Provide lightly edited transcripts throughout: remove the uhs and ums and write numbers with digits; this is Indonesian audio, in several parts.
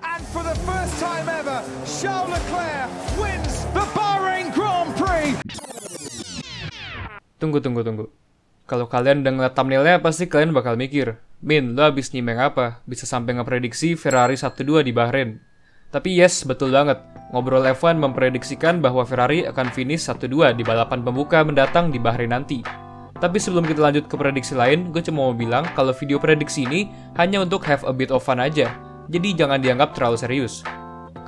And for the first time ever, Charles Leclerc wins the Bahrain Grand Prix. Tunggu. Kalau kalian udah ngeliat thumbnailnya, pasti kalian bakal mikir, Min, lo abis nyimeng apa? Bisa sampai ngeprediksi Ferrari 1-2 di Bahrain. Tapi yes, betul banget. Ngobrol F1 memprediksikan bahwa Ferrari akan finish 1-2 di balapan pembuka mendatang di Bahrain nanti. Tapi sebelum kita lanjut ke prediksi lain, gue cuma mau bilang kalau video prediksi ini hanya untuk have a bit of fun aja. Jadi jangan dianggap terlalu serius.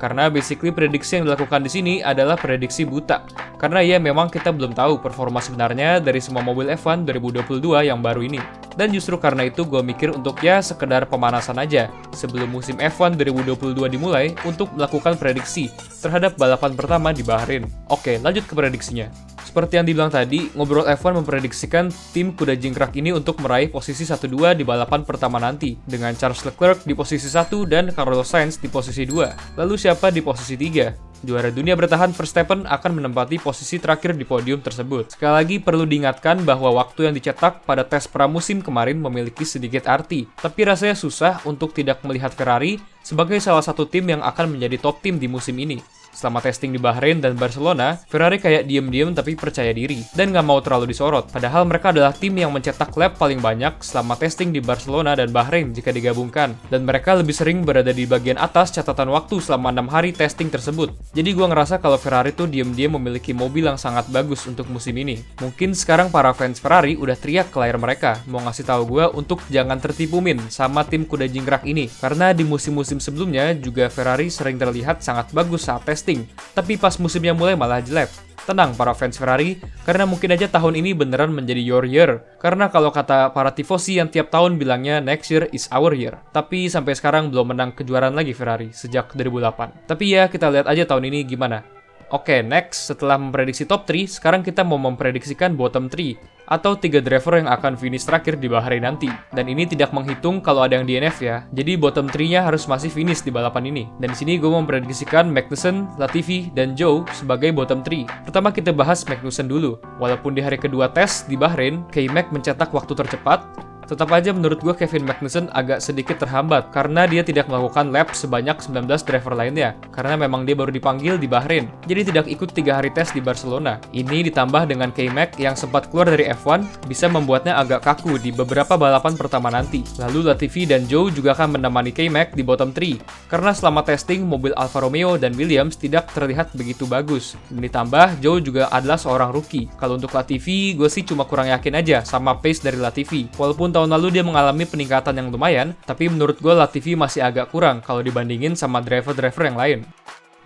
Karena basically prediksi yang dilakukan di sini adalah prediksi buta. Karena ya memang kita belum tahu performa sebenarnya dari semua mobil F1 2022 yang baru ini. Dan justru karena itu gue mikir untuk ya sekedar pemanasan aja sebelum musim F1 2022 dimulai untuk melakukan prediksi terhadap balapan pertama di Bahrain. Oke, lanjut ke prediksinya. Seperti yang dibilang tadi, Ngobrol F1 memprediksikan tim kuda jingkrak ini untuk meraih posisi 1-2 di balapan pertama nanti, dengan Charles Leclerc di posisi 1 dan Carlos Sainz di posisi 2. Lalu siapa di posisi 3? Juara dunia bertahan Verstappen akan menempati posisi terakhir di podium tersebut. Sekali lagi perlu diingatkan bahwa waktu yang dicetak pada tes pramusim kemarin memiliki sedikit arti, tapi rasanya susah untuk tidak melihat Ferrari sebagai salah satu tim yang akan menjadi top tim di musim ini. Selama testing di Bahrain dan Barcelona, Ferrari kayak diem-diem tapi percaya diri, dan nggak mau terlalu disorot. Padahal mereka adalah tim yang mencetak lap paling banyak selama testing di Barcelona dan Bahrain jika digabungkan. Dan mereka lebih sering berada di bagian atas catatan waktu selama 6 hari testing tersebut. Jadi gue ngerasa kalau Ferrari tuh diem-diem memiliki mobil yang sangat bagus untuk musim ini. Mungkin sekarang para fans Ferrari udah teriak ke layar mereka, mau ngasih tahu gue untuk jangan tertipu Min sama tim kuda jingkrak ini. Karena di musim-musim sebelumnya juga Ferrari sering terlihat sangat bagus saat testing. Tapi pas musimnya mulai malah jelek. Tenang para fans Ferrari, karena mungkin aja tahun ini beneran menjadi your year. Karena kalau kata para tifosi yang tiap tahun bilangnya next year is our year. Tapi sampai sekarang belum menang kejuaraan lagi Ferrari sejak 2008. Tapi ya kita lihat aja tahun ini gimana. Oke, next, setelah memprediksi top 3, sekarang kita mau memprediksikan bottom 3 atau 3 driver yang akan finish terakhir di Bahrain nanti. Dan ini tidak menghitung kalau ada yang DNF ya. Jadi bottom 3-nya harus masih finish di balapan ini. Dan di sini gue memprediksikan Magnussen, Latifi, dan Zhou sebagai bottom 3. Pertama kita bahas Magnussen dulu. Walaupun di hari kedua tes di Bahrain, K-Mag mencetak waktu tercepat, tetap aja menurut gue Kevin Magnussen agak sedikit terhambat karena dia tidak melakukan lap sebanyak 19 driver lainnya karena memang dia baru dipanggil di Bahrain, jadi tidak ikut 3 hari tes di Barcelona. Ini ditambah dengan K-Mag yang sempat keluar dari F1 bisa membuatnya agak kaku di beberapa balapan pertama nanti. Lalu Latifi dan Zhou juga akan menemani K-Mag di bottom 3 karena selama testing mobil Alfa Romeo dan Williams tidak terlihat begitu bagus. Dan ditambah Zhou juga adalah seorang rookie. Kalau untuk Latifi gue sih cuma kurang yakin aja sama pace dari Latifi. Walaupun tahun lalu dia mengalami peningkatan yang lumayan, tapi menurut gue Latifi masih agak kurang kalau dibandingin sama driver-driver yang lain.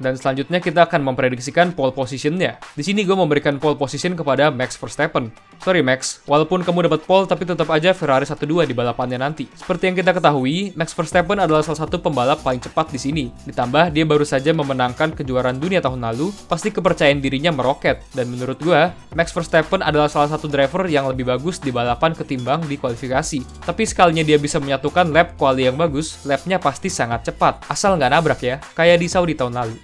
Dan selanjutnya kita akan memprediksikan pole position-nya. Di sini gue memberikan pole position kepada Max Verstappen. Sorry Max, walaupun kamu dapat pole tapi tetap aja Ferrari 1-2 di balapannya nanti. Seperti yang kita ketahui, Max Verstappen adalah salah satu pembalap paling cepat di sini. Ditambah dia baru saja memenangkan kejuaraan dunia tahun lalu, pasti kepercayaan dirinya meroket. Dan menurut gue, Max Verstappen adalah salah satu driver yang lebih bagus di balapan ketimbang di kualifikasi. Tapi sekalinya dia bisa menyatukan lap quali yang bagus, lapnya pasti sangat cepat. Asal nggak nabrak ya, kayak di Saudi tahun lalu.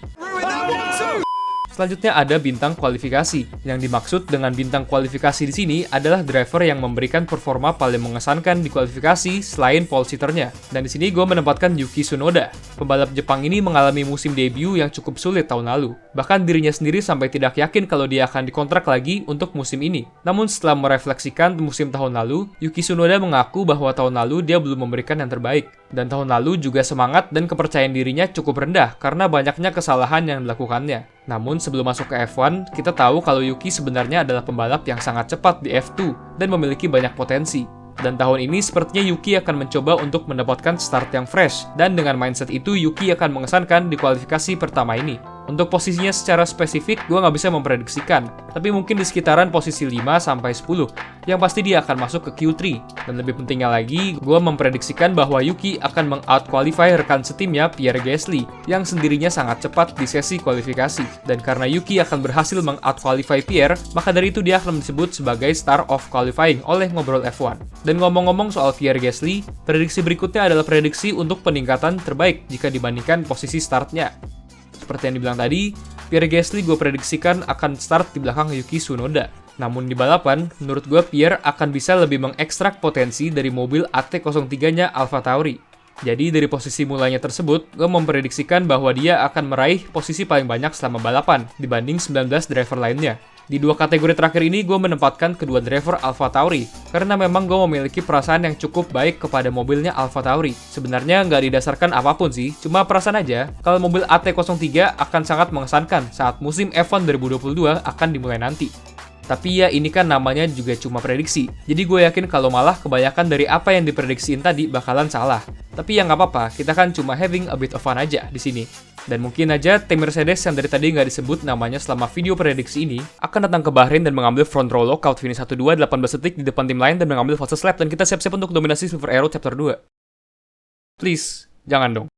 Selanjutnya ada bintang kualifikasi. Yang dimaksud dengan bintang kualifikasi di sini adalah driver yang memberikan performa paling mengesankan di kualifikasi selain pole sitter-nya. Dan di sini gue menempatkan Yuki Tsunoda. Pembalap Jepang ini mengalami musim debut yang cukup sulit tahun lalu. Bahkan dirinya sendiri sampai tidak yakin kalau dia akan dikontrak lagi untuk musim ini. Namun setelah merefleksikan musim tahun lalu, Yuki Tsunoda mengaku bahwa tahun lalu dia belum memberikan yang terbaik. Dan tahun lalu juga semangat dan kepercayaan dirinya cukup rendah karena banyaknya kesalahan yang dilakukannya. Namun sebelum masuk ke F1, kita tahu kalau Yuki sebenarnya adalah pembalap yang sangat cepat di F2 dan memiliki banyak potensi. Dan tahun ini sepertinya Yuki akan mencoba untuk mendapatkan start yang fresh, dan dengan mindset itu Yuki akan mengesankan di kualifikasi pertama ini. Untuk posisinya secara spesifik, gue nggak bisa memprediksikan, tapi mungkin di sekitaran posisi 5-10, yang pasti dia akan masuk ke Q3. Dan lebih pentingnya lagi, gue memprediksikan bahwa Yuki akan meng-out-qualify rekan setimnya Pierre Gasly, yang sendirinya sangat cepat di sesi kualifikasi. Dan karena Yuki akan berhasil meng-out-qualify Pierre, maka dari itu dia akan disebut sebagai Star of Qualifying oleh Ngobrol F1. Dan ngomong-ngomong soal Pierre Gasly, prediksi berikutnya adalah prediksi untuk peningkatan terbaik jika dibandingkan posisi startnya. Seperti yang dibilang tadi, Pierre Gasly gue prediksikan akan start di belakang Yuki Tsunoda. Namun di balapan, menurut gue Pierre akan bisa lebih mengekstrak potensi dari mobil AT03-nya AlphaTauri. Jadi dari posisi mulanya tersebut, gue memprediksikan bahwa dia akan meraih posisi paling banyak selama balapan dibanding 19 driver lainnya. Di dua kategori terakhir ini, gue menempatkan kedua driver AlphaTauri, karena memang gue memiliki perasaan yang cukup baik kepada mobilnya AlphaTauri. Sebenarnya nggak didasarkan apapun sih, cuma perasaan aja kalau mobil AT03 akan sangat mengesankan saat musim F1 2022 akan dimulai nanti. Tapi ya ini kan namanya juga cuma prediksi, jadi gue yakin kalau malah kebanyakan dari apa yang diprediksiin tadi bakalan salah. Tapi ya nggak apa-apa, kita kan cuma having a bit of fun aja di sini. Dan mungkin aja tim Mercedes yang dari tadi nggak disebut namanya selama video prediksi ini akan datang ke Bahrain dan mengambil front row lockout finish 1-2 18 detik di depan tim lain dan mengambil fastest lap dan kita siap-siap untuk dominasi Silver Arrow Chapter 2. Please, jangan dong.